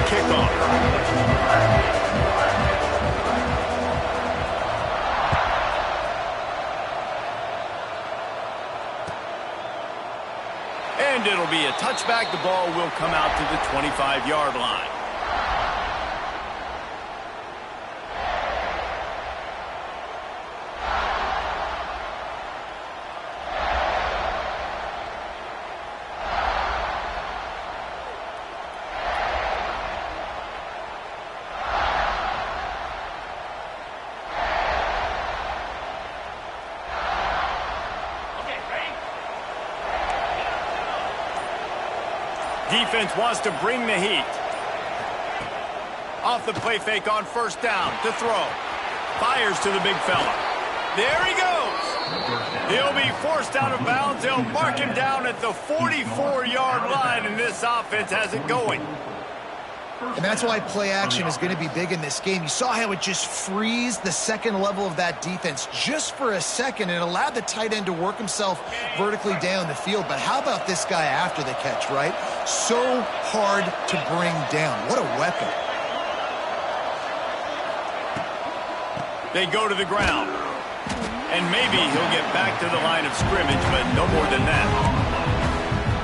kickoff. And it'll be a touchback. The ball will come out to the 25-yard line. Defense wants to bring the heat. Off the play fake on first down to throw. Fires to the big fella. There he goes. He'll be forced out of bounds. They'll mark him down at the 44-yard line, and this offense has it going. And that's why play action is going to be big in this game. You saw how it just frees the second level of that defense just for a second and allowed the tight end to work himself vertically down the field. But how about this guy after the catch, right? So hard to bring down. What a weapon. They go to the ground. And maybe he'll get back to the line of scrimmage, but no more than that.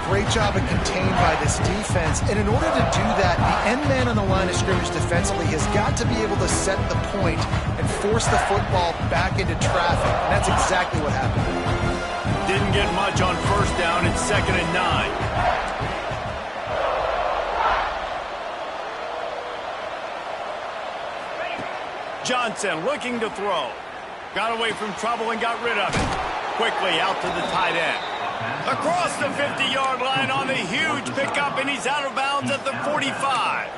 Great job of contained by this defense. And in order to do that, the end man on the line of scrimmage defensively has got to be able to set the point and force the football back into traffic. And that's exactly what happened. Didn't get much on first down. It's 2nd and 9. Johnson looking to throw. Got away from trouble and got rid of it. Quickly out to the tight end. Across the 50-yard line on the huge pickup, and he's out of bounds at the 45.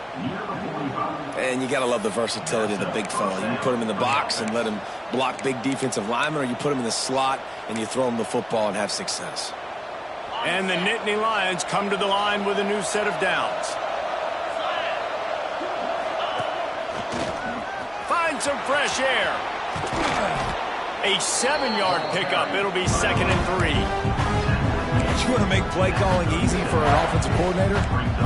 And you got to love the versatility of the big fella. You can put him in the box and let him block big defensive linemen, or you put him in the slot and you throw him the football and have success. And the Nittany Lions come to the line with a new set of downs. Find some fresh air. A 7-yard pickup. It'll be 2nd and 3. You want to make play calling easy for an offensive coordinator?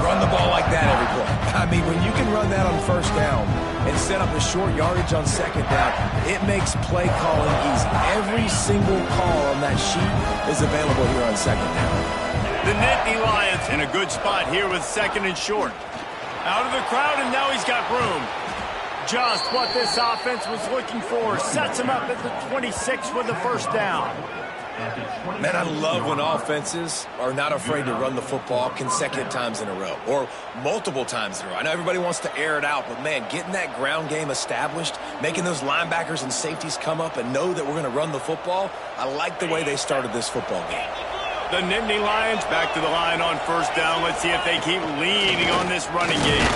Run the ball like that every play. I mean, when you can run that on first down and set up a short yardage on 2nd down, it makes play calling easy. Every single call on that sheet is available here on 2nd down. The Nittany Lions in a good spot here with 2nd and short. Out of the crowd, and now he's got room. Just what this offense was looking for. Sets him up at the 26 with the first down. Man, I love when offenses are not afraid to run the football consecutive times in a row or multiple times in a row. I know everybody wants to air it out, but, man, getting that ground game established, making those linebackers and safeties come up and know that we're going to run the football, I like the way they started this football game. The Nittany Lions back to the line on first down. Let's see if they keep leaning on this running game.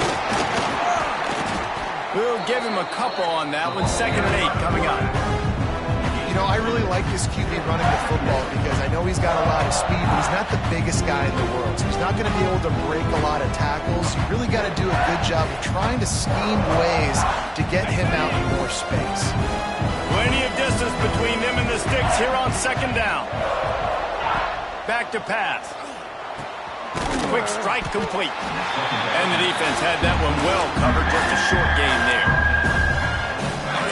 We'll give him a couple on that one. 2nd and 8 coming up. You know, I really like this QB running the football because I know he's got a lot of speed, but he's not the biggest guy in the world. So he's not going to be able to break a lot of tackles. You really got to do a good job of trying to scheme ways to get him out in more space. Plenty of distance between them and the sticks here on 2nd down. Back to pass. Quick strike complete. And the defense had that one well covered. Just a short gain there.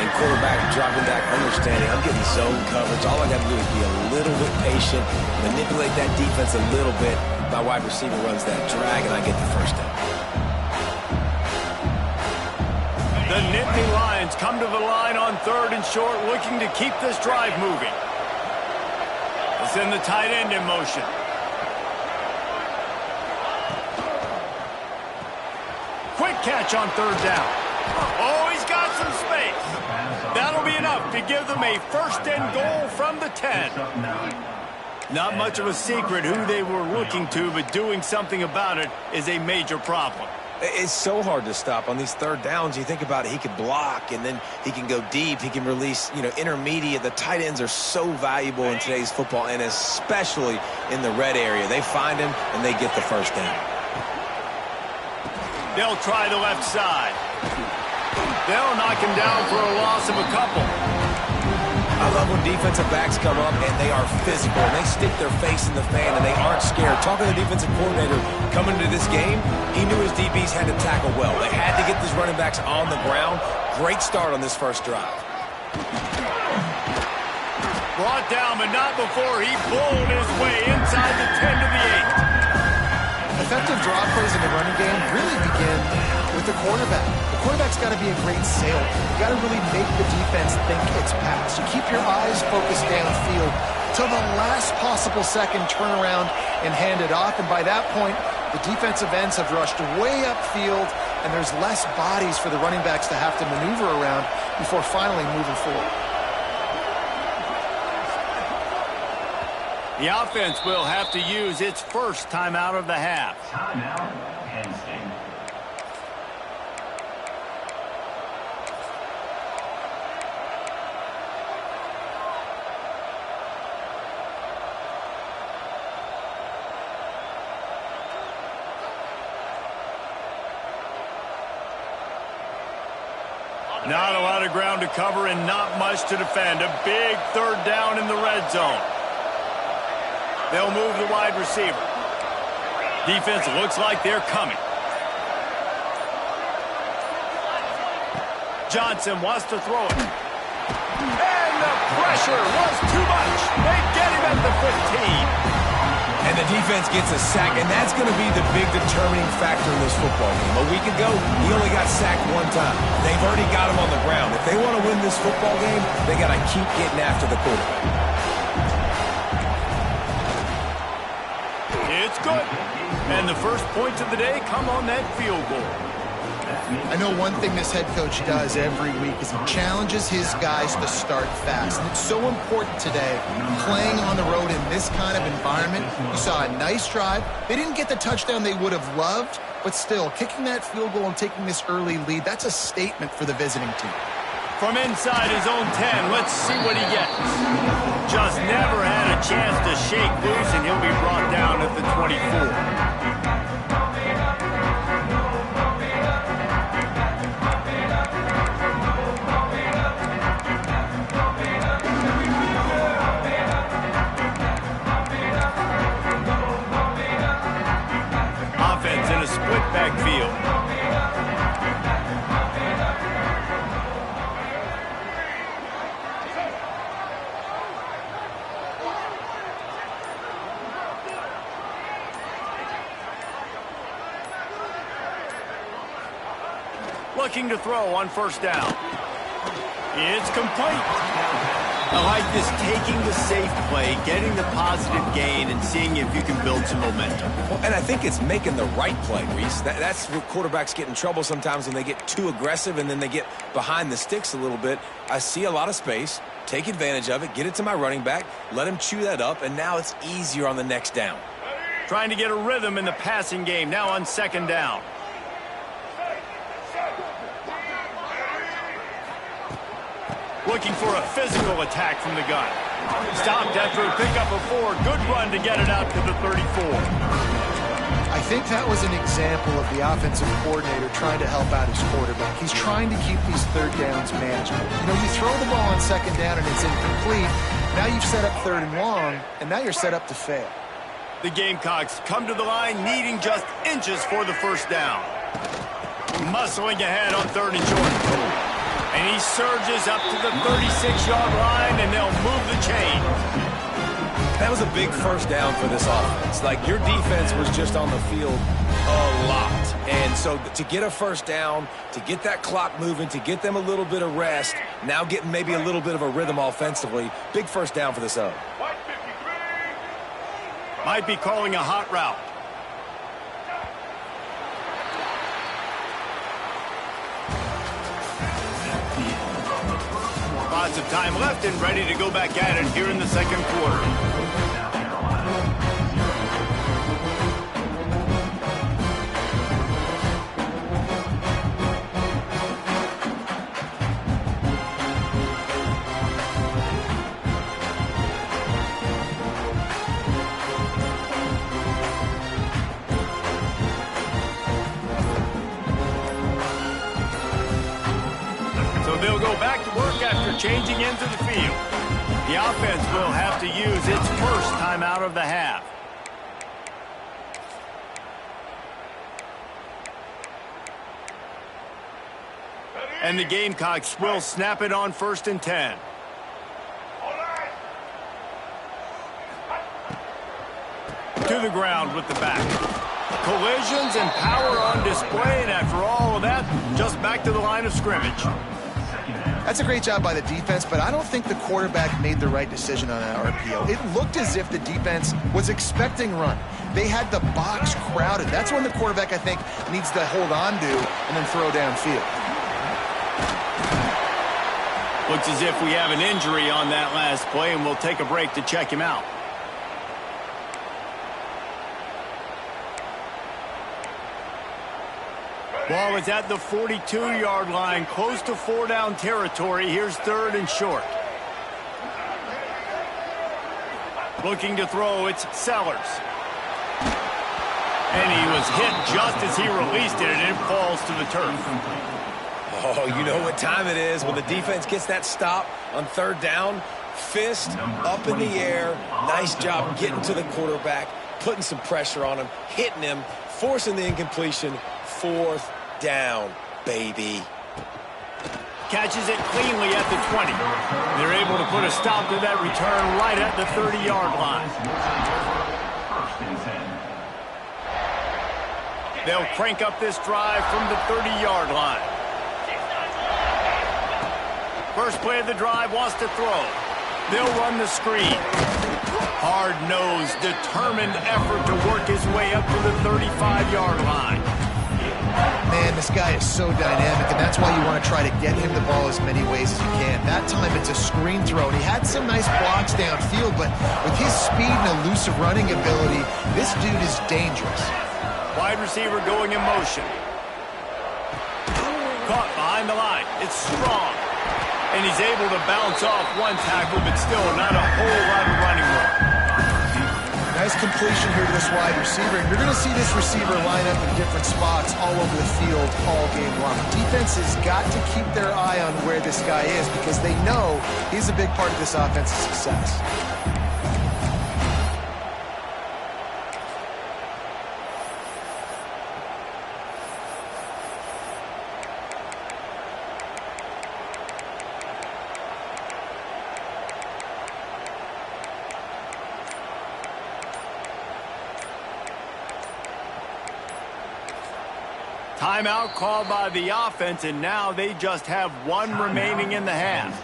And quarterback dropping back, understanding I'm getting zone coverage. All I got to do is be a little bit patient, manipulate that defense a little bit. My wide receiver runs that drag, and I get the first down. The Nittany Lions come to the line on 3rd and short, looking to keep this drive moving. It's in the tight end in motion. Quick catch on 3rd down. Oh, he's got some space. That'll be enough to give them a 1st and goal from the 10. Not much of a secret who they were looking to, but doing something about it is a major problem. It's so hard to stop on these 3rd downs. You think about it, he could block, and then he can go deep. He can release, intermediate. The tight ends are so valuable in today's football, and especially in the red area. They find him, and they get the first down. They'll try the left side. They'll knock him down for a loss of a couple. I love when defensive backs come up and they are physical. And they stick their face in the fan and they aren't scared. Talking to the defensive coordinator coming into this game, he knew his DBs had to tackle well. They had to get these running backs on the ground. Great start on this first drive. Brought down, but not before he bowled his way inside the 10 to the 8. Effective draw plays in the running game really begin with the quarterback. The quarterback's got to be a great sailor. You got to really make the defense think it's pass. You keep your eyes focused downfield till the last possible second, turn around and hand it off. And by that point, the defensive ends have rushed way upfield, and there's less bodies for the running backs to have to maneuver around before finally moving forward. The offense will have to use its first timeout of the half. Timeout, Penn State. Not a lot of ground to cover and not much to defend. A big third down in the red zone. They'll move the wide receiver. Defense looks like they're coming. Johnson wants to throw it. And the pressure was too much. They get him at the 15. And the defense gets a sack, and that's going to be the big determining factor in this football game. A week ago, he only got sacked one time. They've already got him on the ground. If they want to win this football game, they got to keep getting after the quarterback. It's good. And the first points of the day come on that field goal. I know one thing this head coach does every week is he challenges his guys to start fast. And it's so important today, playing on the road in this kind of environment. You saw a nice drive. They didn't get the touchdown they would have loved, but still, kicking that field goal and taking this early lead, that's a statement for the visiting team. From inside his own 10, let's see what he gets. Just never had a chance to shake loose, and he'll be brought down at the 24. Offense in a split backfield. Looking to throw on first down. It's complete. I like this, taking the safe play, getting the positive gain, and seeing if you can build some momentum. Well, and I think it's making the right play, Reese. That's where quarterbacks get in trouble sometimes when they get too aggressive and then they get behind the sticks a little bit. I see a lot of space, take advantage of it, get it to my running back, let him chew that up, and now it's easier on the next down. Trying to get a rhythm in the passing game, now on second down. Looking for a physical attack from the gun. Stopped after a pickup of 4. Good run to get it out to the 34. I think that was an example of the offensive coordinator trying to help out his quarterback. He's trying to keep these third downs manageable. You know, you throw the ball on second down and it's incomplete. Now you've set up third and long, and now you're set up to fail. The Gamecocks come to the line needing just inches for the first down. Muscling ahead on third and short. And he surges up to the 36-yard line, and they'll move the chain. That was a big first down for this offense. Like, your defense was just on the field a lot. And so to get a first down, to get that clock moving, to get them a little bit of rest, now getting maybe a little bit of a rhythm offensively, big first down for this zone. Might be calling a hot route. Lots of time left and ready to go back at it here in the second quarter. They'll go back to work after changing into the field. The offense will have to use its first timeout of the half. And the Gamecocks will snap it on 1st and 10. To the ground with the back. Collisions and power on display, and after all of that, just back to the line of scrimmage. That's a great job by the defense, but I don't think the quarterback made the right decision on that RPO. It looked as if the defense was expecting run. They had the box crowded. That's when the quarterback, I think, needs to hold on to and then throw downfield. Looks as if we have an injury on that last play, and we'll take a break to check him out. Ball is at the 42-yard line, close to 4-down territory. Here's 3rd and short. Looking to throw, it's Sellers. And he was hit just as he released it, and it falls to the turf. Oh, you know what time it is when the defense gets that stop on 3rd down. Fist up in the air. Nice job getting to the quarterback, putting some pressure on him, hitting him, forcing the incompletion. 4th down, baby. Catches it cleanly at the 20. They're able to put a stop to that return right at the 30-yard line. They'll crank up this drive from the 30-yard line. First play of the drive, wants to throw. They'll run the screen. Hard-nosed, determined effort to work his way up to the 35-yard line. Man, this guy is so dynamic, and that's why you want to try to get him the ball as many ways as you can. That time, it's a screen throw, and he had some nice blocks downfield, but with his speed and elusive running ability, this dude is dangerous. Wide receiver going in motion. Caught behind the line. It's strong. And he's able to bounce off one tackle, but still not a whole lot of running room. Nice completion here to this wide receiver. And you're going to see this receiver line up in different spots all over the field all game long. Defense has got to keep their eye on where this guy is because they know he's a big part of this offense's success. Timeout called by the offense, and now they just have one remaining in the half.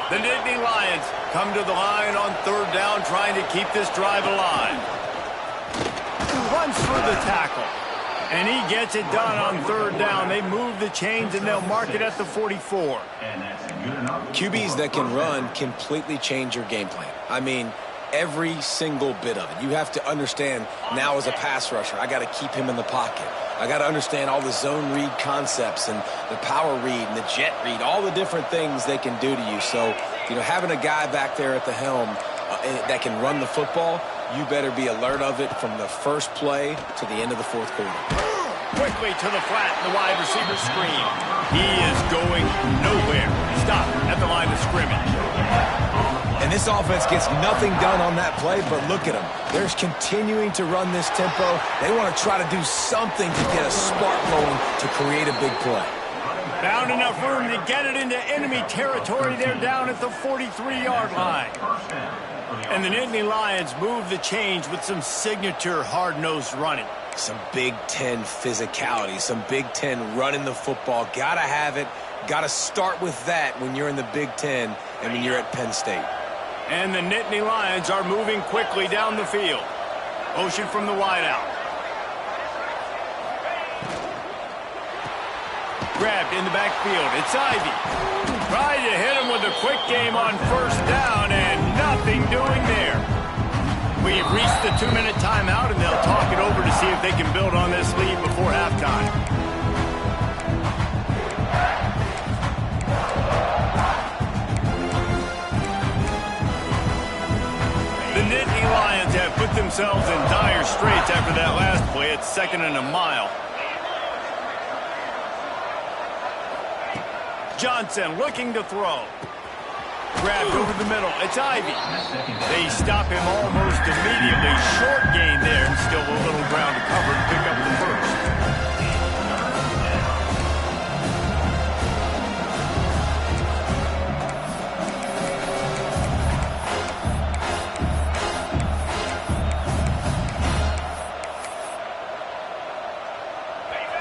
The Nittany Lions come to the line on 3rd down, trying to keep this drive alive. Runs through the tackle. And he gets it done on 3rd down. They move the chains, and they'll mark it at the 44. QBs that can run completely change your game plan. I mean, every single bit of it. You have to understand now as a pass rusher, I got to keep him in the pocket. I got to understand all the zone read concepts and the power read and the jet read, all the different things they can do to you. So, you know, having a guy back there at the helm that can run the football, you better be alert of it from the first play to the end of the 4th quarter. Quickly to the flat, the wide receiver screen. He is going nowhere. Stop at the line of scrimmage. And this offense gets nothing done on that play, but look at them. They're continuing to run this tempo. They want to try to do something to get a spark going to create a big play. Found enough room to get it into enemy territory. They're down at the 43-yard line. And the Nittany Lions move the chains with some signature hard-nosed running. Some Big Ten physicality, some Big Ten running the football. Got to have it. Got to start with that when you're in the Big Ten and when you're at Penn State. And the Nittany Lions are moving quickly down the field. Motion from the wideout. Grabbed in the backfield. It's Ivy. Tried to hit him with a quick game on 1st down, and nothing doing there. We've reached the 2-minute timeout, and they'll talk it over to see if they can build on this lead before halftime. themselves in dire straits after that last play. It's 2nd and a mile. Johnson looking to throw. Grabbed over the middle. It's Ivy. They stop him almost immediately. Short gain there, and still a little ground to cover to pick up the first.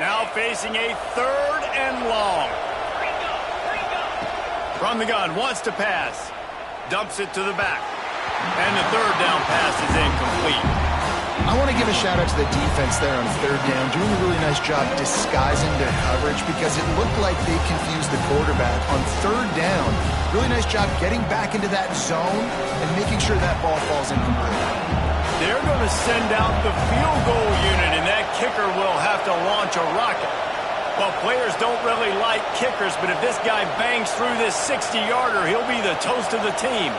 Now facing a 3rd and long. From the gun, wants to pass. Dumps it to the back. And the 3rd down pass is incomplete. I want to give a shout out to the defense there on 3rd down, doing a really nice job disguising their coverage because it looked like they confused the quarterback on 3rd down. Really nice job getting back into that zone and making sure that ball falls incomplete. They're going to send out the field goal unit, and that kicker will have to launch a rocket. Well, players don't really like kickers, but if this guy bangs through this 60-yarder, he'll be the toast of the team.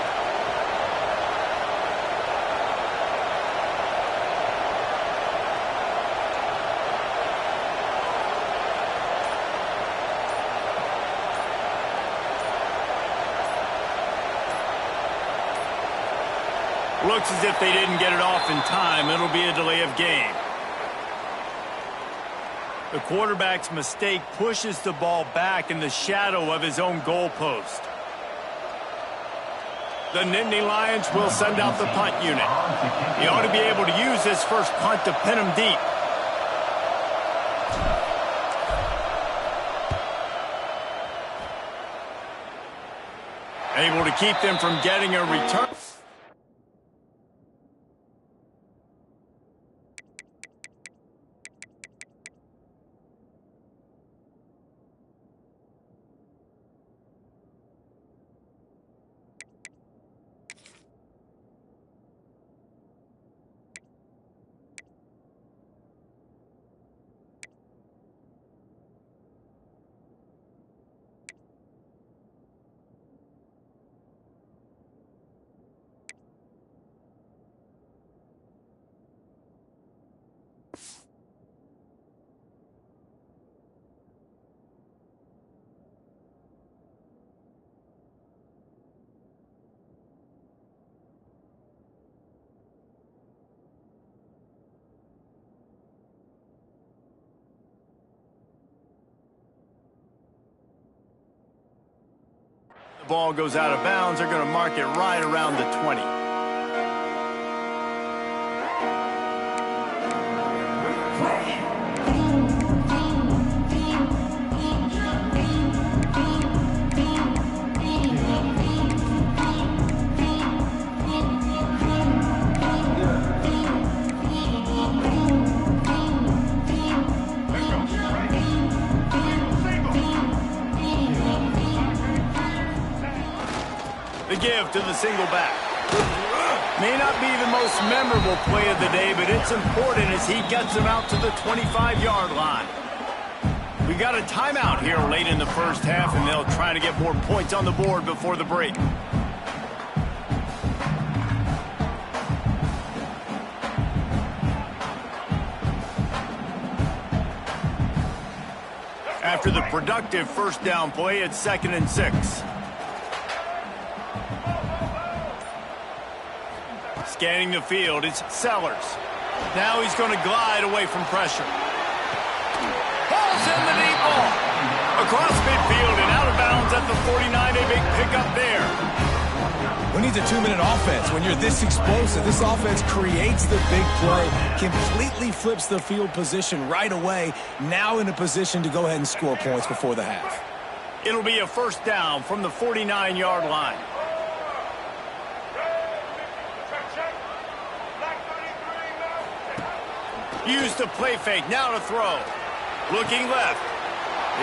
Looks as if they didn't get it off in time. It'll be a delay of game. The quarterback's mistake pushes the ball back in the shadow of his own goalpost. The Nittany Lions will send out the punt unit. He ought to be able to use this first punt to pin him deep. Able to keep them from getting a return. The ball goes out of bounds. They're going to mark it right around the 20. Give to the single back. May not be the most memorable play of the day, but it's important as he gets him out to the 25-yard line. We got a timeout here late in the first half, and they'll try to get more points on the board before the break. After the productive first down play, it's 2nd and 6. Scanning the field, it's Sellers. Now he's going to glide away from pressure. Pulls in the deep ball. Across midfield and out of bounds at the 49. A big pickup there. We need a 2-minute offense. When you're this explosive, this offense creates the big play, completely flips the field position right away, now in a position to go ahead and score points before the half. It'll be a first down from the 49-yard line. Used the play fake, now to throw. Looking left.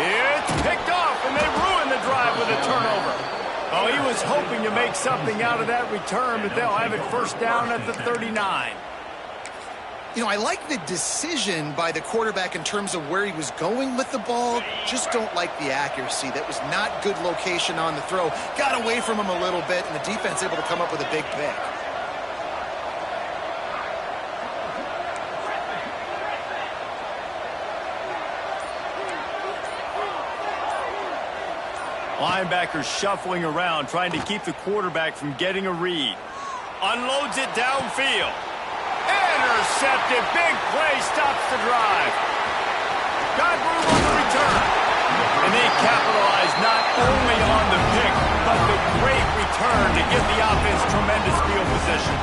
It's picked off, and they ruin the drive with a turnover. Oh, he was hoping to make something out of that return, but they'll have it first down at the 39. You know, I like the decision by the quarterback in terms of where he was going with the ball. Just don't like the accuracy. That was not good location on the throw. Got away from him a little bit, and the defense able to come up with a big pick. Linebacker shuffling around, trying to keep the quarterback from getting a read. Unloads it downfield. Intercepted. Big play stops the drive. Got room on the return. And they capitalize not only on the pick, but the great return to give the offense tremendous field position.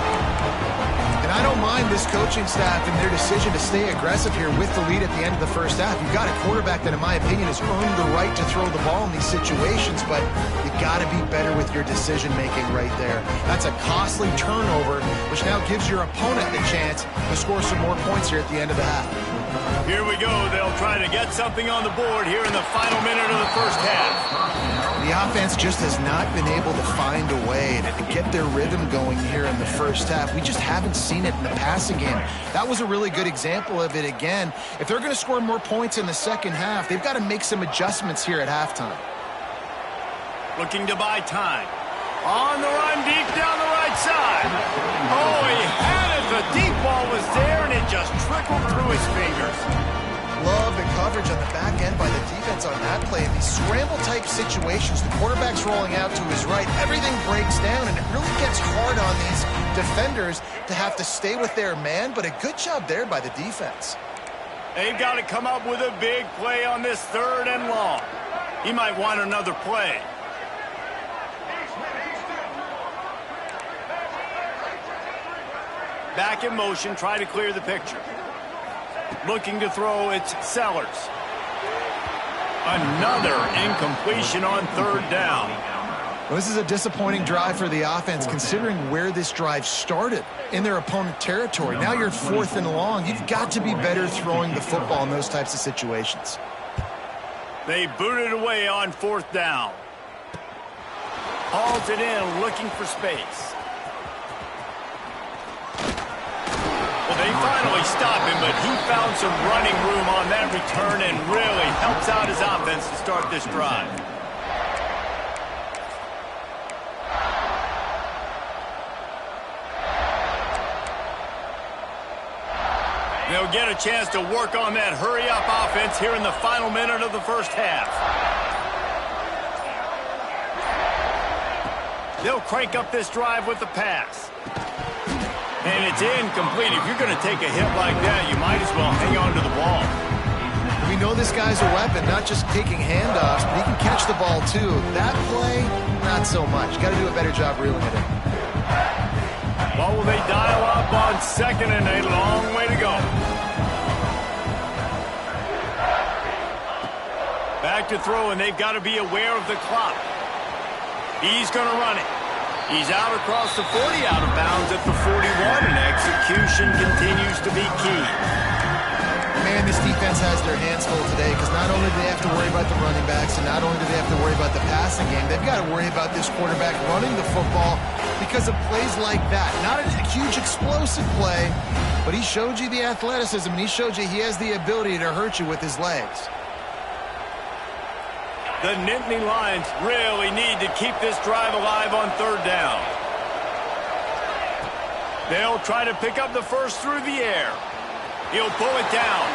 And I don't mind this coaching staff and their decision to stay aggressive here with the lead at the end of the first half. You've got a quarterback that, in my opinion, has earned the right to throw the ball in these situations, but you got to be better with your decision-making right there. That's a costly turnover, which now gives your opponent the chance to score some more points here at the end of the half. Here we go. They'll try to get something on the board here in the final minute of the first half. The offense just has not been able to find a way to get their rhythm going here in the first half. We just haven't seen it in the passing game. That was a really good example of it again. If they're going to score more points in the second half, they've got to make some adjustments here at halftime. Looking to buy time. On the run, deep down the right side. Oh, he had it. The deep ball was there, and it just trickled through his fingers. Love the coverage on the back end by the defense on that play. In these scramble-type situations, the quarterback's rolling out to his right. Everything breaks down, and it really gets hard on these defenders to have to stay with their man, but a good job there by the defense. They've got to come up with a big play on this 3rd and long. He might want another play. Back in motion, try to clear the picture. Looking to throw, it's Sellers. Another incompletion on 3rd down. Well, this is a disappointing drive for the offense, considering where this drive started, in their opponent territory. Now you're 4th and long. You've got to be better throwing the football in those types of situations. They boot it away on 4th down. Hauls it in, looking for space. Well, they finally stop him, but he found some running room on that return and really helps out his offense to start this drive. They'll get a chance to work on that hurry-up offense here in the final minute of the first half. They'll crank up this drive with the pass. And it's incomplete. If you're going to take a hit like that, you might as well hang on to the ball. We know this guy's a weapon, not just taking handoffs, but he can catch the ball too. That play, not so much. Got to do a better job reeling it in. Well, will they dial up on 2nd and a long way to go? Back to throw, and they've got to be aware of the clock. He's going to run it. He's out across the 40, out of bounds at the 41, and execution continues to be key. Man, this defense has their hands full today, because not only do they have to worry about the running backs, and not only do they have to worry about the passing game, they've got to worry about this quarterback running the football because of plays like that. Not a huge explosive play, but he showed you the athleticism, and he showed you he has the ability to hurt you with his legs. The Nittany Lions really need to keep this drive alive on 3rd down. They'll try to pick up the first through the air. He'll pull it down.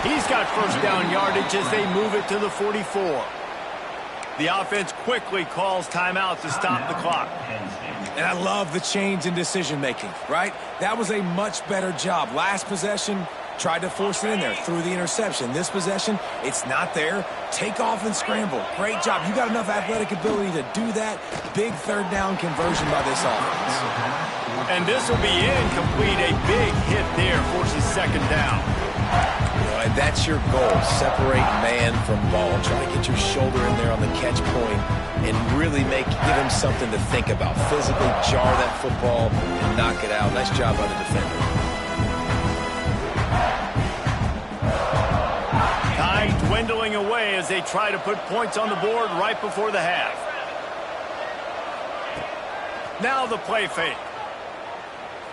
He's got first down yardage as they move it to the 44. The offense quickly calls timeout to stop the clock. And I love the change in decision-making, right? That was a much better job. Last possession, tried to force it in there, threw the interception. This possession, it's not there. Take off and scramble. Great job. You got enough athletic ability to do that. Big 3rd down conversion by this offense. And this will be incomplete. A big hit there forces 2nd down. And that's your goal. Separate man from ball. Try to get your shoulder in there on the catch point and really give him something to think about. Physically jar that football and knock it out. Nice job by the defender. Time dwindling away as they try to put points on the board right before the half. Now the play fake.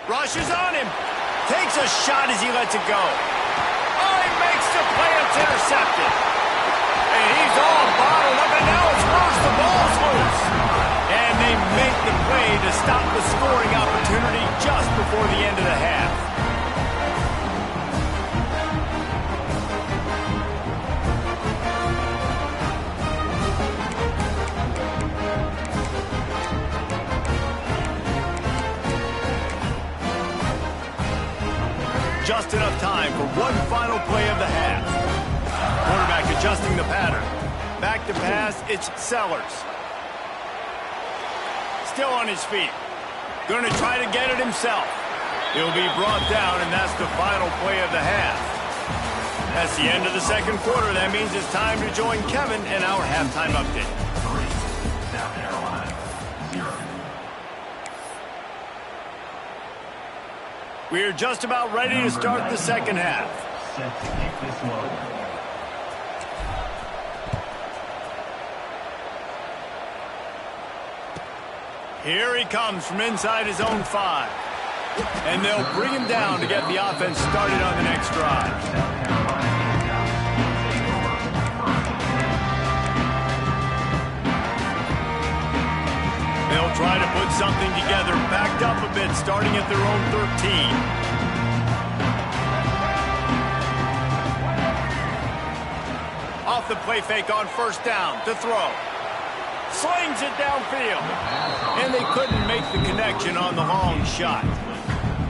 Rushes on him. Takes a shot as he lets it go. Oh, he makes the play. It's intercepted. And he's all bottled up, and now it's worse. The ball's loose. And they make the play to stop the scoring opportunity just before the end of the half. just enough time for one final play of the half. Quarterback adjusting the pattern. Back to pass, it's Sellers. Still on his feet. Going to try to get it himself. He'll be brought down, and that's the final play of the half. That's the end of the second quarter. That means it's time to join Kevin in our halftime update. 3, South Carolina, 0. We are just about ready to start the second half. Set to kick this one. Here he comes from inside his own 5. And they'll bring him down to get the offense started on the next drive. They'll try to put something together, backed up a bit, starting at their own 13. Off the play fake on first down to throw. Slings it downfield. And they couldn't make the connection on the long shot.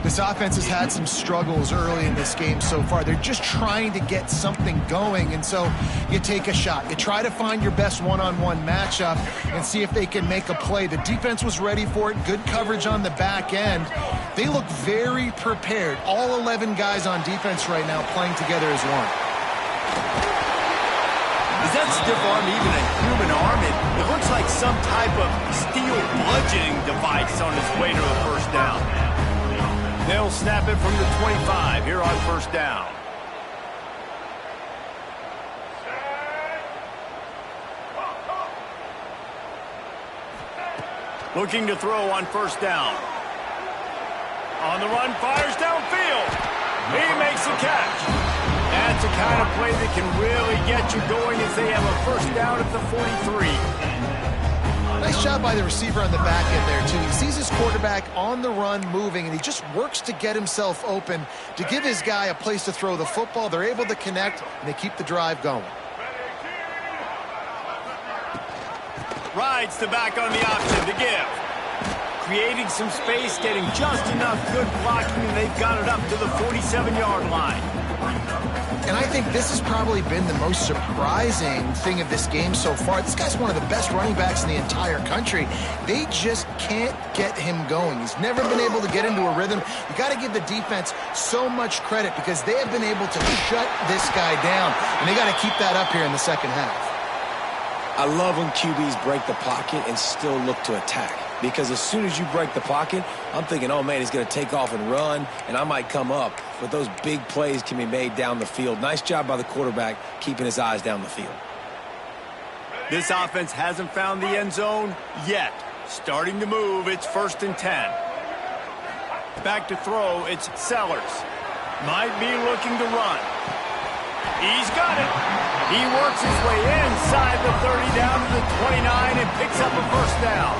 This offense has had some struggles early in this game so far. They're just trying to get something going, and so you take a shot. You try to find your best one-on-one matchup and see if they can make a play. The defense was ready for it. Good coverage on the back end. They look very prepared. All 11 guys on defense right now playing together as one. Is that stiff arm even a human arm? It looks like some type of steel bludgeoning device on its way to a first down. They'll snap it from the 25 here on first down. Looking to throw on first down. On the run, fires downfield. He makes the catch. That's the kind of play that can really get you going as they have a first down at the 43. Nice job by the receiver on the back end there, too. He sees his quarterback on the run moving, and he just works to get himself open to give his guy a place to throw the football. They're able to connect, and they keep the drive going. Rides the back on the option to give. Creating some space, getting just enough good blocking, and they've got it up to the 47-yard line. And I think this has probably been the most surprising thing of this game so far. This guy's one of the best running backs in the entire country. They just can't get him going. He's never been able to get into a rhythm. You got to give the defense so much credit because they have been able to shut this guy down. And they got to keep that up here in the second half. I love when QBs break the pocket and still look to attack. Because as soon as you break the pocket, I'm thinking, oh, man, he's going to take off and run, and I might come up. But those big plays can be made down the field. Nice job by the quarterback keeping his eyes down the field. This offense hasn't found the end zone yet. Starting to move, it's 1st and 10. Back to throw, it's Sellers. Might be looking to run. He's got it. He works his way inside the 30 down to the 29 and picks up a first down.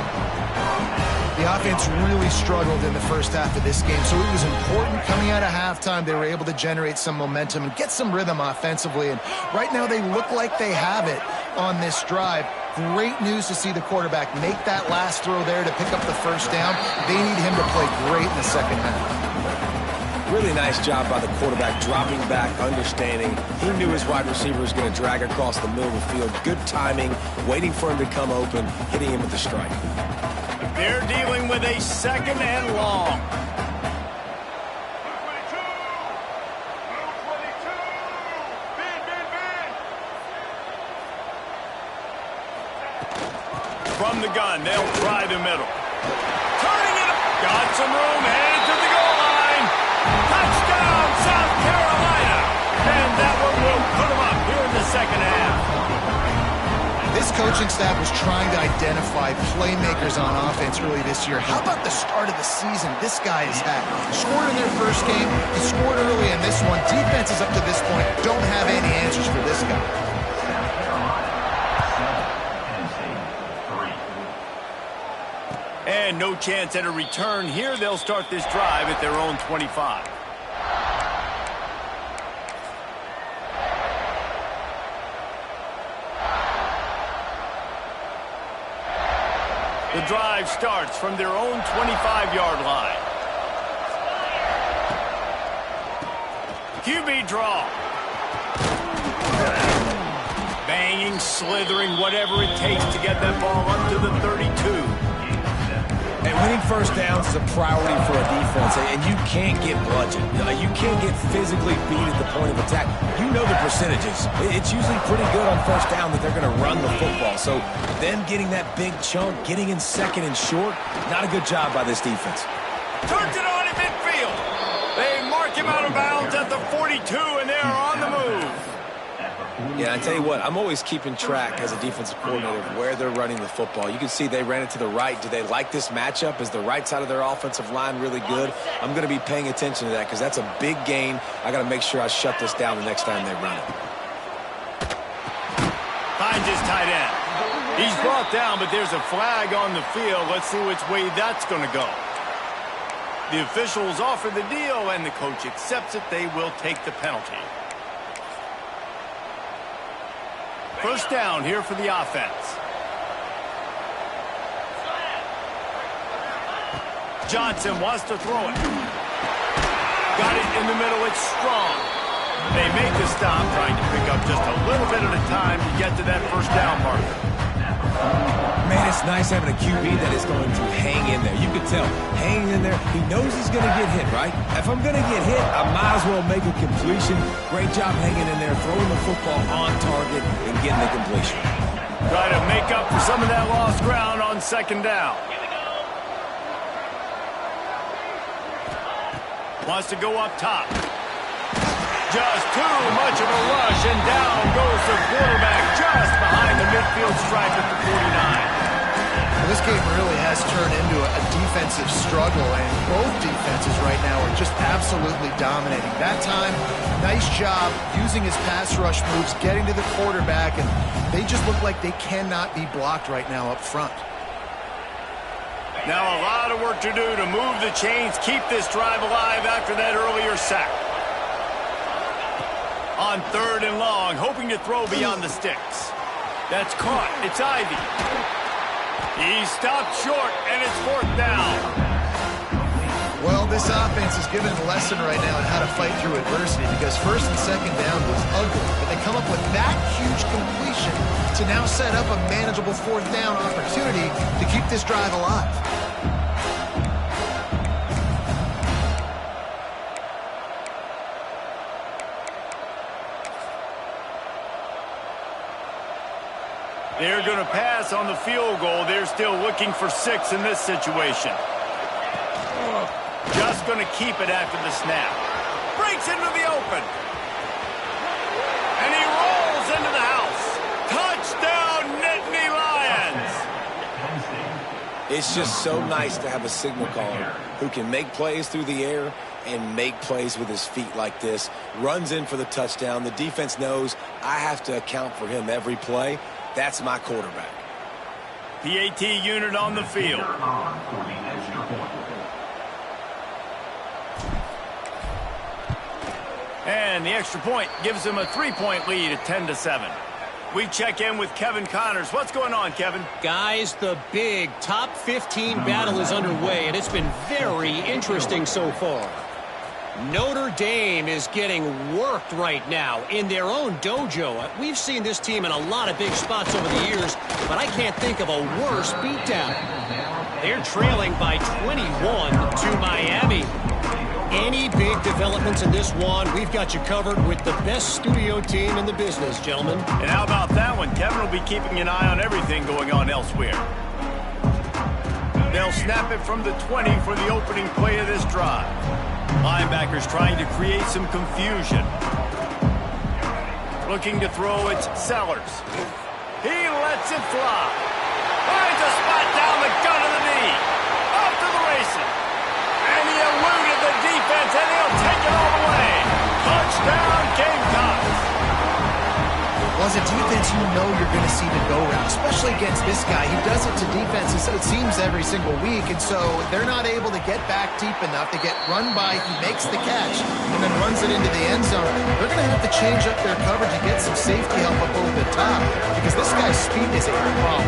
The offense really struggled in the first half of this game, so it was important coming out of halftime. They were able to generate some momentum and get some rhythm offensively, and right now they look like they have it on this drive. Great news to see the quarterback make that last throw there to pick up the first down. They need him to play great in the second half. Really nice job by the quarterback, dropping back, understanding. He knew his wide receiver was going to drag across the middle of the field. Good timing, waiting for him to come open, hitting him with the strike. They're dealing with a second and long. From the gun, they'll try the middle. Turning it up. Got some room, headed to the goal line. Touchdown, South Carolina. And that one will put them up here in the second half. This coaching staff was trying to identify playmakers on offense early this year. How about the start of the season this guy has had? Scored in their first game. He scored early in this one. Defenses up to this point don't have any answers for this guy. And no chance at a return here. They'll start this drive at their own 25. The drive starts from their own 25-yard line. QB draw. Banging, slithering, whatever it takes to get that ball up to the 32. And winning first downs is a priority for a defense, and you can't get bludgeoned. You can't get physically beat at the point of attack. You know the percentages. It's usually pretty good on first down that they're going to run the football. So them getting that big chunk, getting in second and short, not a good job by this defense. Turns it on in midfield. They mark him out of bounds at the 42, and they're on the move. Yeah, I tell you what, I'm always keeping track as a defensive coordinator of where they're running the football. You can see they ran it to the right. Do they like this matchup? Is the right side of their offensive line really good? I'm going to be paying attention to that because that's a big gain. I got to make sure I shut this down the next time they run it. Finds his tight end. He's brought down, but there's a flag on the field. Let's see which way that's going to go. The officials offer the deal, and the coach accepts it. They will take the penalty. First down here for the offense. Johnson wants to throw it. Got it in the middle. It's strong. They make the stop, trying to pick up just a little bit at a time to get to that first down marker. Man, it's nice having a QB that is going to hang in there. You can tell, hanging in there, he knows he's going to get hit, right? If I'm going to get hit, I might as well make a completion. Great job hanging in there, throwing the football on target and getting the completion. Try to make up for some of that lost ground on second down. Wants to go up top. Just too much of a rush, and down goes the quarterback just behind the midfield stripe at the 49. Well, this game really has turned into a defensive struggle, and both defenses right now are just absolutely dominating. That time, nice job using his pass rush moves, getting to the quarterback, and they just look like they cannot be blocked right now up front. Now a lot of work to do to move the chains, keep this drive alive after that earlier sack. On third and long, hoping to throw beyond the sticks. That's caught. It's Ivy. He stopped short, and it's fourth down. Well, this offense is given a lesson right now on how to fight through adversity, because first and second down was ugly, but they come up with that huge completion to now set up a manageable fourth down opportunity to keep this drive alive. They're going to pass on the field goal. They're still looking for 6 in this situation. Just going to keep it after the snap. Breaks into the open. And he rolls into the house. Touchdown, Nittany Lions. It's just so nice to have a signal caller who can make plays through the air and make plays with his feet like this. Runs in for the touchdown. The defense knows I have to account for him every play. That's my quarterback. PAT unit on the field. And the extra point gives him a 3-point lead at 10-7. We check in with Kevin Connors. What's going on, Kevin? Guys, the big top 15 battle is underway, and it's been very interesting so far. Notre Dame is getting worked right now in their own dojo. We've seen this team in a lot of big spots over the years, but I can't think of a worse beatdown. They're trailing by 21 to Miami. Any big developments in this one, we've got you covered with the best studio team in the business, gentlemen. And how about that one? Kevin will be keeping an eye on everything going on elsewhere. They'll snap it from the 20 for the opening play of this drive. Linebackers trying to create some confusion. Looking to throw, it's Sellers. He lets it fly. Finds a spot down the gut of the knee. Off to the races. And he eluded the defense, and he'll take it all the way. Touchdown, Gamecocks. Well, as a defense, you know you're going to see the go-round, especially against this guy. He does it to defenses, it seems, every single week, and so they're not able to get back deep enough to get run by. He makes the catch and then runs it into the end zone. They're going to have to change up their coverage and get some safety help up over the top because this guy's speed is a problem.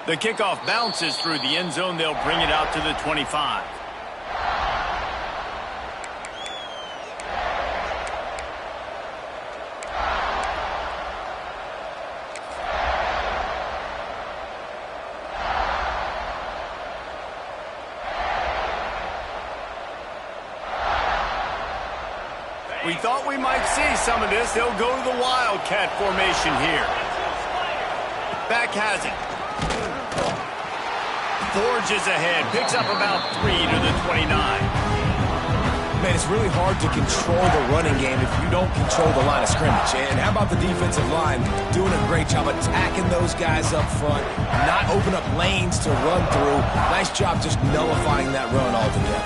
The kickoff bounces through the end zone. They'll bring it out to the 25. We thought we might see some of this. They'll go to the Wildcat formation here. Back has it. Forges ahead. Picks up about 3 to the 29. Man, it's really hard to control the running game if you don't control the line of scrimmage. And how about the defensive line doing a great job attacking those guys up front, not open up lanes to run through. Nice job just nullifying that run altogether.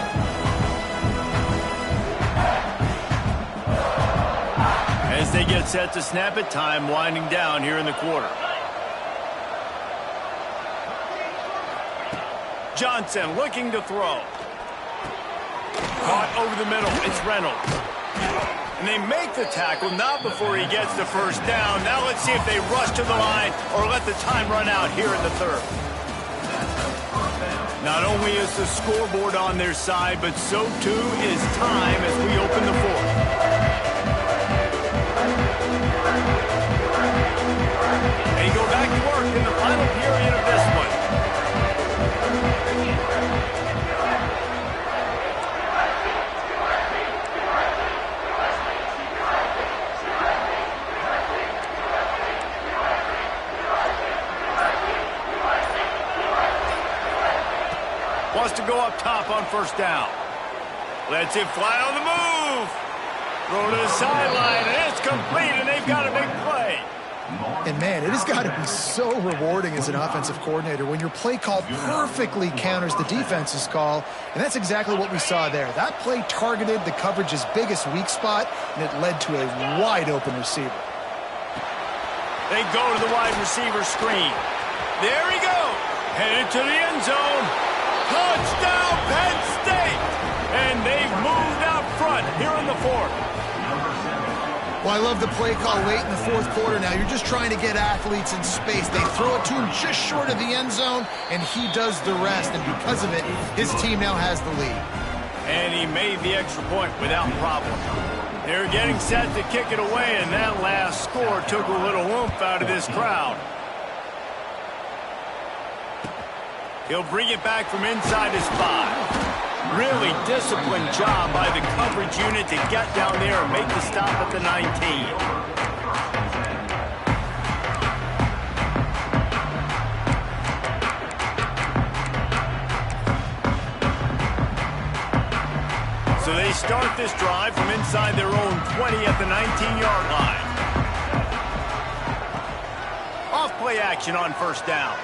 As they get set to snap it, time winding down here in the quarter. Johnson looking to throw. Caught over the middle. It's Reynolds. And they make the tackle, not before he gets the first down. Now let's see if they rush to the line or let the time run out here in the third. Not only is the scoreboard on their side, but so too is time as we open the fourth. They go back to work in the final period of this one. Wants to go up top on first down. Lets it fly on the move. Throw to the sideline, and it's complete, and they've got a big play. And, man, it has got to be so rewarding as an offensive coordinator when your play call perfectly counters the defense's call, and that's exactly what we saw there. That play targeted the coverage's biggest weak spot, and it led to a wide-open receiver. They go to the wide receiver screen. There he goes. Headed to the end zone. Touchdown, Penn State! And they've moved out front here in the fourth. Well, I love the play call late in the fourth quarter now. You're just trying to get athletes in space. They throw it to him just short of the end zone, and he does the rest. And because of it, his team now has the lead. And he made the extra point without problem. They're getting set to kick it away, and that last score took a little oomph out of this crowd. He'll bring it back from inside his 5. Really disciplined job by the coverage unit to get down there and make the stop at the 19. So they start this drive from inside their own 20 at the 19-yard line. Off play action on first down.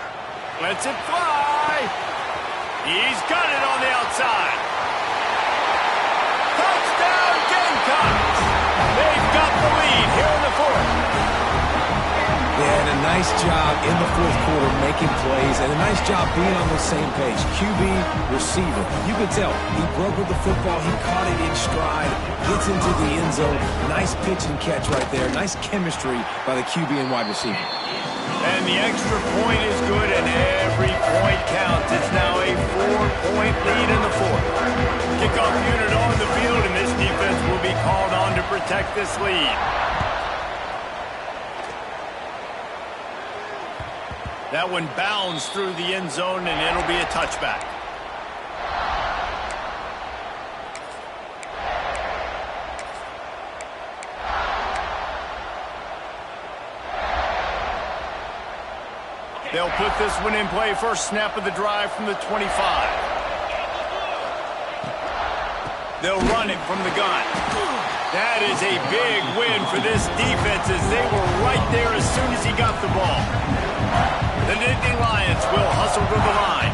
Lets it fly. He's got it on the outside. Touchdown, Gamecocks! They've got the lead here in the fourth. They had a nice job in the fourth quarter making plays and a nice job being on the same page. QB, receiver. You could tell he broke with the football. He caught it in stride. Gets into the end zone. Nice pitch and catch right there. Nice chemistry by the QB and wide receiver. And the extra point is good, and every point counts. It's now a 4-point lead in the fourth. Kickoff unit on the field, and this defense will be called on to protect this lead. That one bounds through the end zone, and it'll be a touchback. They'll put this one in play. First snap of the drive from the 25. They'll run it from the gun. That is a big win for this defense as they were right there as soon as he got the ball. The Nittany Lions will hustle to the line.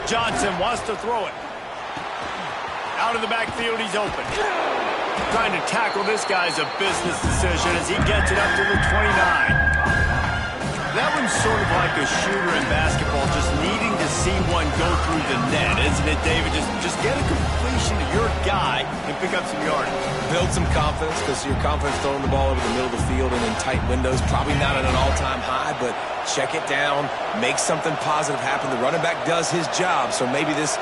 Johnson wants to throw it. Out of the backfield, he's open. Trying to tackle this guy's a business decision as he gets it up to the 29. That one's sort of like a shooter in basketball, just needing to see see one go through the net, isn't it, David? Just get a completion to your guy and pick up some yardage. Build some confidence, because your confidence throwing the ball over the middle of the field and in tight windows, probably not at an all-time high, but check it down, make something positive happen. The running back does his job, so maybe this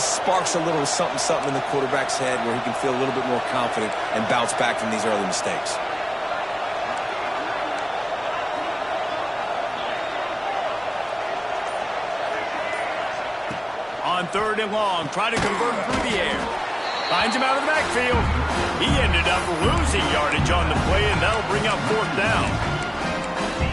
sparks a little something in the quarterback's head where he can feel a little bit more confident and bounce back from these early mistakes. On 3rd and long, try to convert through the air. Finds him out of the backfield. He ended up losing yardage on the play, and that'll bring up 4th down.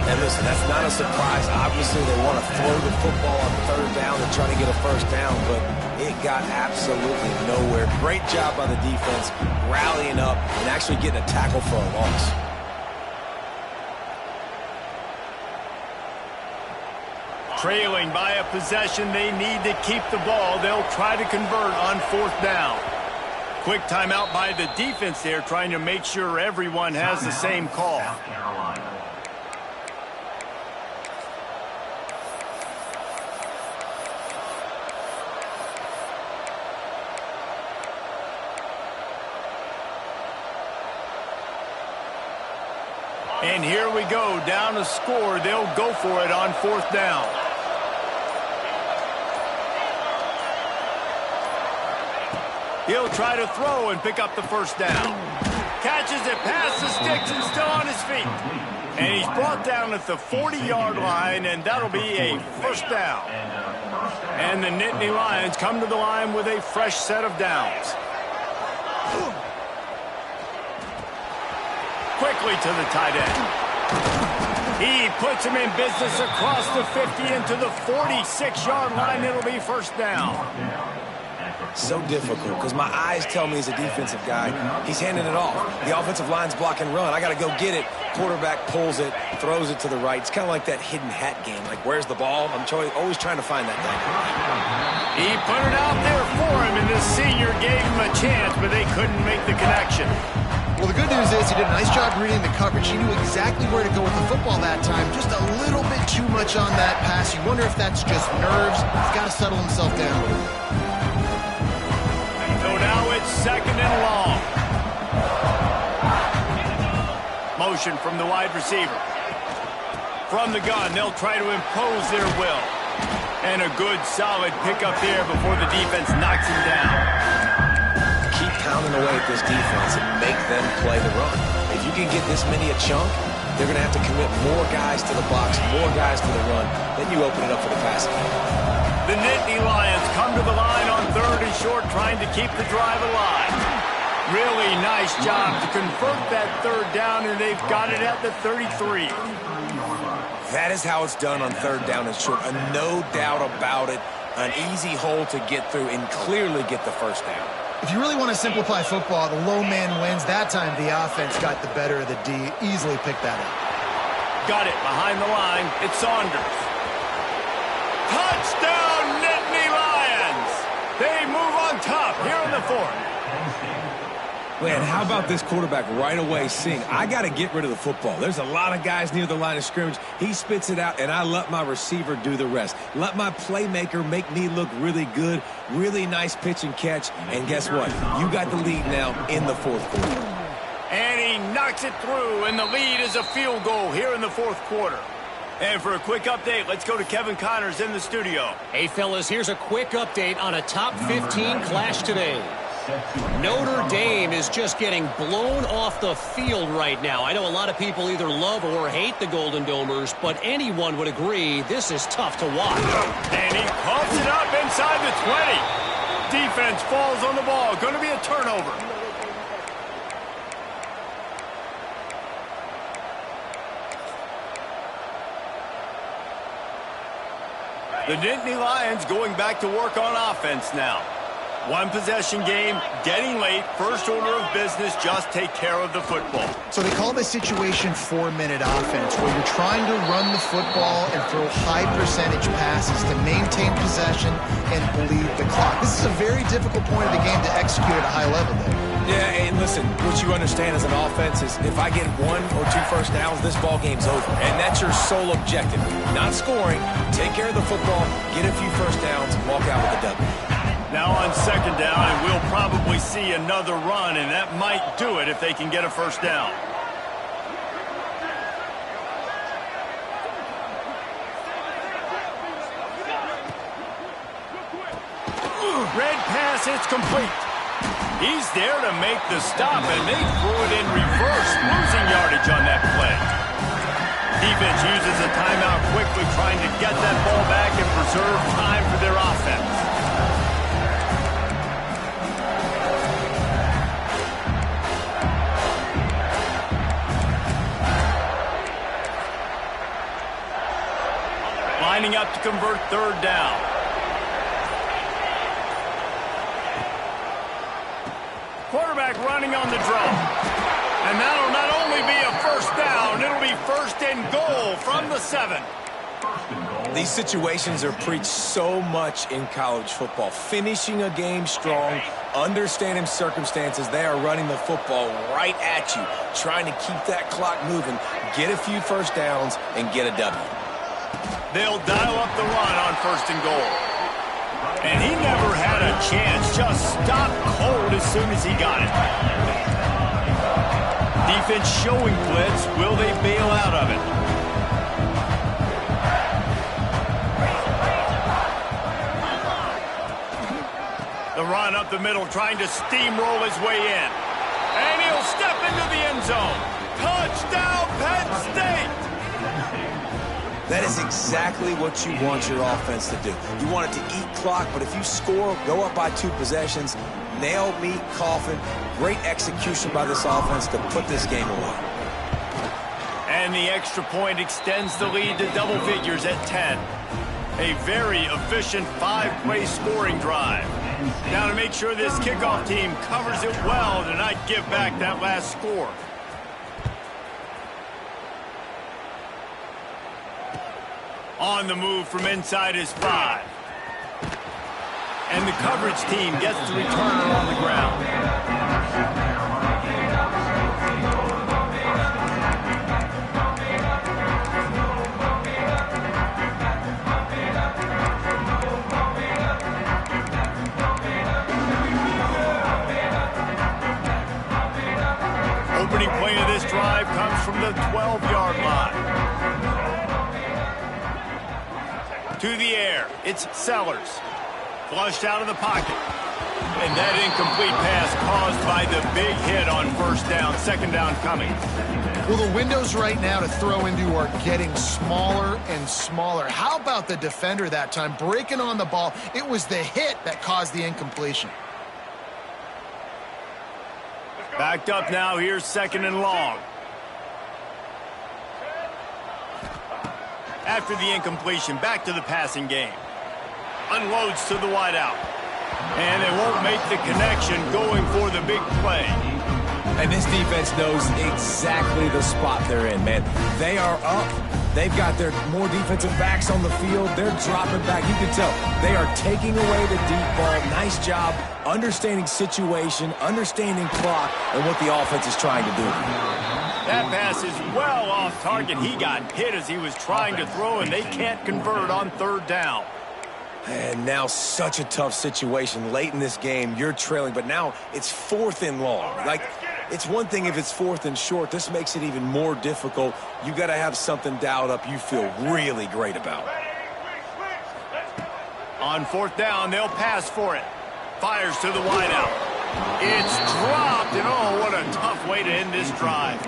And listen, that's not a surprise. Obviously, they want to throw the football on 3rd down and try to get a 1st down, but it got absolutely nowhere. Great job by the defense, rallying up and actually getting a tackle for a loss. Trailing by a possession, they need to keep the ball. They'll try to convert on 4th down. Quick timeout by the defense there, trying to make sure everyone has the same call. South Carolina. And here we go, down a score. They'll go for it on 4th down. He'll try to throw and pick up the 1st down. Catches it past the sticks and still on his feet. And he's brought down at the 40-yard line, and that'll be a 1st down. And the Nittany Lions come to the line with a fresh set of downs. Quickly to the tight end. He puts him in business across the 50 into the 46-yard line. It'll be 1st down. So difficult, because my eyes tell me he's a defensive guy. He's handing it off. The offensive line's block and run. I got to go get it. Quarterback pulls it, throws it to the right. It's kind of like that hidden hat game. Like, where's the ball? I'm always trying to find that thing. He put it out there for him, and the senior gave him a chance, but they couldn't make the connection. Well, the good news is he did a nice job reading the coverage. He knew exactly where to go with the football that time. Just a little bit too much on that pass. You wonder if that's just nerves. He's got to settle himself down. So now it's 2nd and long. Motion from the wide receiver. From the gun, they'll try to impose their will. And a good, solid pickup there before the defense knocks him down. Keep pounding away at this defense and make them play the run. If you can get this many a chunk, they're going to have to commit more guys to the box, more guys to the run. Then you open it up for the passing game. The Nittany Lions come to the line on 3rd and short, trying to keep the drive alive. Really nice job to convert that 3rd down, and they've got it at the 33. That is how it's done on 3rd down and short. No doubt about it. An easy hole to get through and clearly get the 1st down. If you really want to simplify football, the low man wins. That time the offense got the better of the D. Easily picked that up. Got it behind the line. It's Saunders. Touchdown, Nittany Lions! They move on top here in the 4th. Man, how about this quarterback right away seeing, I got to get rid of the football. There's a lot of guys near the line of scrimmage. He spits it out, and I let my receiver do the rest. Let my playmaker make me look really good. Really nice pitch and catch. And guess what? You got the lead now in the 4th quarter. And he knocks it through, and the lead is a field goal here in the 4th quarter. And for a quick update, let's go to Kevin Connors in the studio. Hey, fellas, here's a quick update on a top 15 clash today. Notre Dame is just getting blown off the field right now. I know a lot of people either love or hate the Golden Domers, but anyone would agree this is tough to watch. And he pumps it up inside the 20. Defense falls on the ball. Going to be a turnover. The Nittany Lions going back to work on offense now. One possession game, getting late, first order of business, just take care of the football. So they call this situation 4-minute offense, where you're trying to run the football and throw high percentage passes to maintain possession and bleed the clock. This is a very difficult point of the game to execute at a high level, Dave. Yeah, and listen, what you understand as an offense is if I get 1 or 2 first downs, this ball game's over. And that's your sole objective. Not scoring, take care of the football, get a few first downs, and walk out with a W. Now on second down, and we'll probably see another run, and that might do it if they can get a first down. Red pass, it's complete. He's there to make the stop, and they threw it in reverse, losing yardage on that play. Defense uses a timeout quickly, trying to get that ball back and preserve time for their offense. Lining up to convert third down. Quarterback running on the draw. And that'll not only be a first down, it'll be first and goal from the 7. These situations are preached so much in college football. Finishing a game strong, understanding circumstances. They are running the football right at you, trying to keep that clock moving, get a few first downs, and get a W. They'll dial up the run on first and goal. And he never had a chance, just stopped cold as soon as he got it. Defense showing blitz. Will they bail out of it? The run up the middle, trying to steamroll his way in. And he'll step into the end zone. Touchdown, Penn State! That is exactly what you want your offense to do. You want it to eat clock, but if you score, go up by 2 possessions, nail, meat, coffin, great execution by this offense to put this game away. And the extra point extends the lead to double figures at 10. A very efficient 5-play scoring drive. Now to make sure this kickoff team covers it well to not give back that last score. On the move from inside his 5. And the coverage team gets the returner on the ground. Opening play of this drive comes from the 12-yard line. To the air, it's Sellers. Flushed out of the pocket. And that incomplete pass caused by the big hit on first down, second down coming. Well, the windows right now to throw into are getting smaller and smaller. How about the defender that time breaking on the ball? It was the hit that caused the incompletion. Backed up now, here's second and long. After the incompletion, back to the passing game. Unloads to the wideout. And they won't make the connection going for the big play. And this defense knows exactly the spot they're in, man. They are up. They've got their more defensive backs on the field. They're dropping back. You can tell they are taking away the deep ball. Nice job understanding situation, understanding clock, and what the offense is trying to do. That pass is well off target. He got hit as he was trying to throw, and they can't convert on third down. And now such a tough situation. Late in this game, you're trailing, but now it's 4th and long. Like, it's one thing if it's 4th and short. This makes it even more difficult. You got to have something dialed up you feel really great about. On fourth down, they'll pass for it. Fires to the wideout. It's dropped, and oh, what a tough way to end this drive.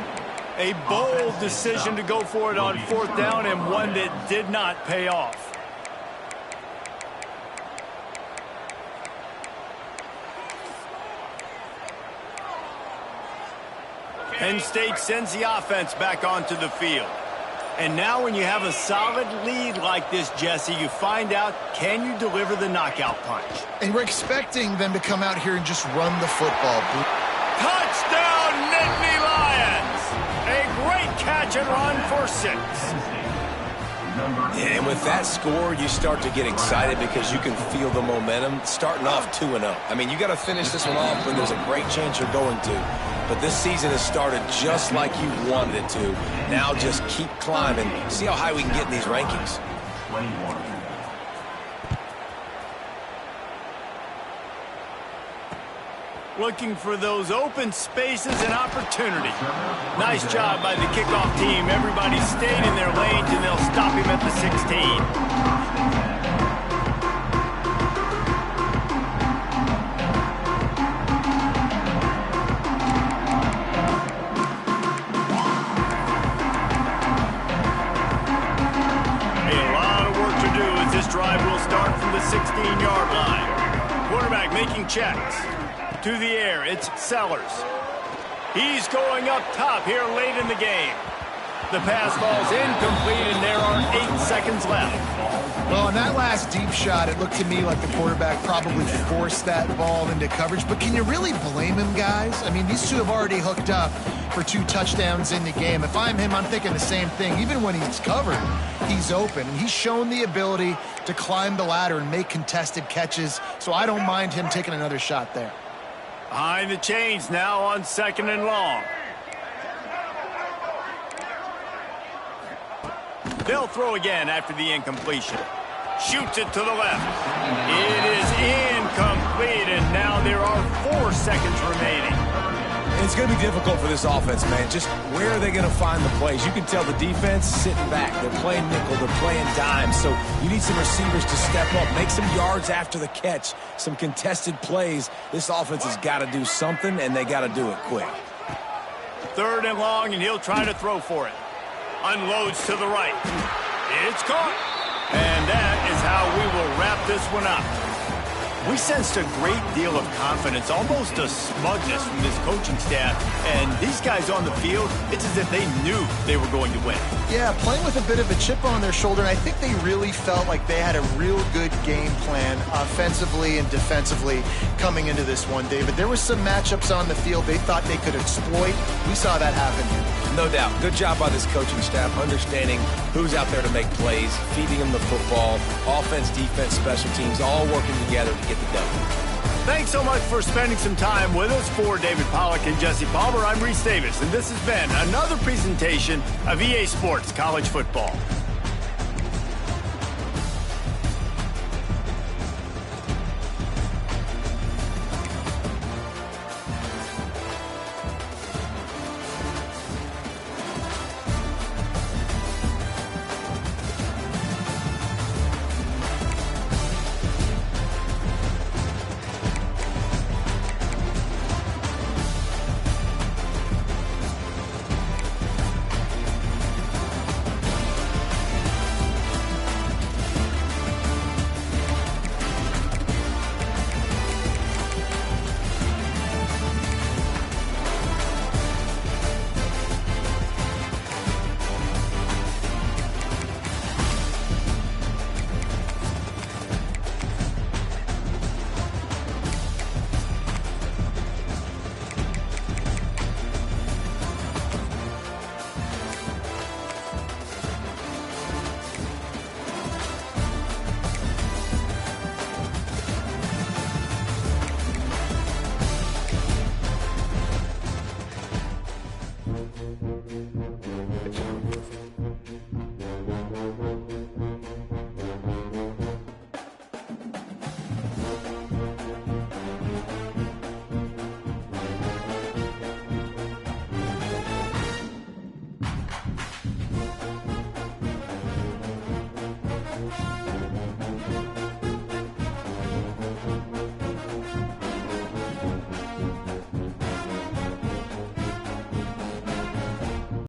A bold decision to go for it on fourth down, and one that did not pay off. Penn State sends the offense back onto the field. And now when you have a solid lead like this, Jesse, you find out, can you deliver the knockout punch? And we're expecting them to come out here and just run the football. Touchdown, Nittany Lions! A great catch and run for 6. And with that score, you start to get excited because you can feel the momentum starting off 2-0. I mean, you got to finish this one off when there's a great chance you're going to. But this season has started just like you wanted it to. Now just keep climbing. See how high we can get in these rankings. 21. Looking for those open spaces and opportunity. Nice job by the kickoff team. Everybody stayed in their lanes, and they'll stop him at the 16. This drive will start from the 16-yard line. Quarterback making checks. To the air, it's Sellers. He's going up top here late in the game. The pass falls incomplete, and there are 8 seconds left. Well, on that last deep shot, it looked to me like the quarterback probably forced that ball into coverage. But can you really blame him, guys? I mean, these two have already hooked up for 2 touchdowns in the game. If I'm him, I'm thinking the same thing. Even when he's covered, he's open. And he's shown the ability to climb the ladder and make contested catches. So I don't mind him taking another shot there. Behind the chains now on 2nd and long. They'll throw again after the incompletion. Shoots it to the left. It is incomplete, and now there are 4 seconds remaining. It's going to be difficult for this offense, man. Just where are they going to find the plays? You can tell the defense sitting back. They're playing nickel. They're playing dime. So you need some receivers to step up, make some yards after the catch, some contested plays. This offense has got to do something, and they got to do it quick. 3rd and long, and he'll try to throw for it. Unloads to the right. It's caught. And that is how we will wrap this one up. We sensed a great deal of confidence, almost a smugness from this coaching staff. And these guys on the field, it's as if they knew they were going to win. Yeah, playing with a bit of a chip on their shoulder, and I think they really felt like they had a real good game plan offensively and defensively coming into this one, David. There were some matchups on the field they thought they could exploit. We saw that happen here. No doubt. Good job by this coaching staff, understanding who's out there to make plays, feeding them the football, offense, defense, special teams, all working together to get the done. Thanks so much for spending some time with us. For David Pollack and Jesse Palmer, I'm Reese Davis, and this has been another presentation of EA Sports College Football.